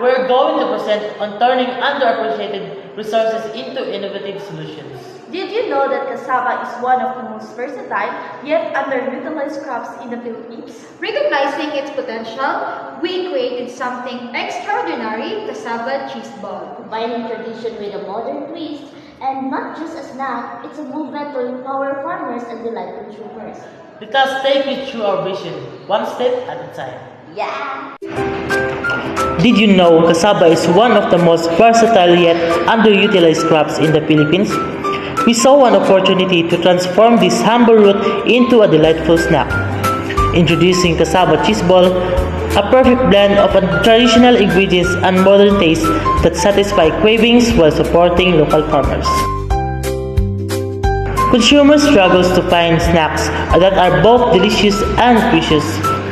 we're going to present on turning underappreciated resources into innovative solutions. Did you know that cassava is one of the most versatile yet underutilized crops in the Philippines? Recognizing its potential, we created something extraordinary, cassava cheese ball. Combining tradition with a modern twist, and not just a snack, it's a movement to empower farmers and delight consumers. Let us take you through our vision, one step at a time. Yeah! Did you know cassava is one of the most versatile yet underutilized crops in the Philippines? We saw an opportunity to transform this humble root into a delightful snack. Introducing cassava cheese ball, a perfect blend of traditional ingredients and modern taste that satisfy cravings while supporting local farmers. Consumers struggle to find snacks that are both delicious and nutritious,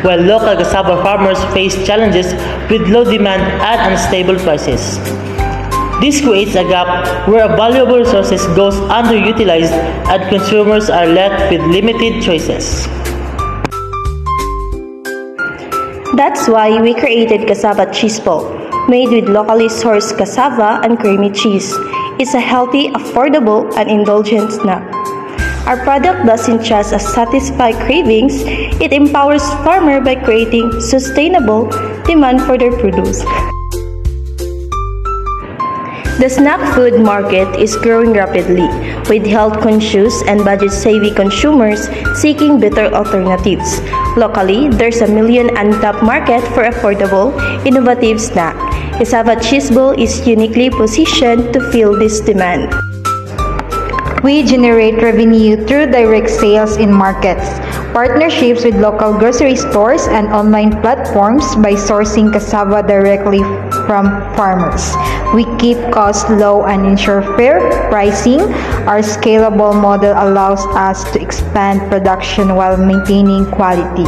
while local cassava farmers face challenges with low demand and unstable prices. This creates a gap where valuable resources goes underutilized and consumers are left with limited choices. That's why we created Cassava Cheese Ball, made with locally sourced cassava and creamy cheese. It's a healthy, affordable, and indulgent snack. Our product doesn't just satisfy cravings, it empowers farmers by creating sustainable demand for their produce. The snack food market is growing rapidly, with health-conscious and budget-savvy consumers seeking better alternatives. Locally, there's a million untapped market for affordable, innovative snack. Cassava Cheese Ball is uniquely positioned to fill this demand. We generate revenue through direct sales in markets, partnerships with local grocery stores and online platforms by sourcing cassava directly from farmers. We keep costs low and ensure fair pricing. Our scalable model allows us to expand production while maintaining quality.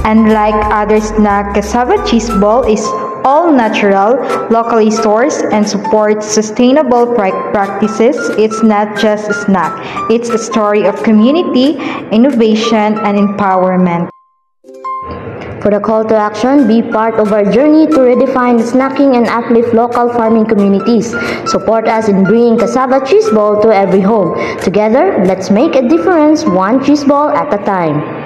Unlike other snacks, cassava cheese ball is all natural, locally sourced, and supports sustainable practices. It's not just a snack, it's a story of community, innovation, and empowerment. For the call to action, be part of our journey to redefine snacking and uplift local farming communities. Support us in bringing cassava cheese ball to every home. Together, let's make a difference, one cheese ball at a time.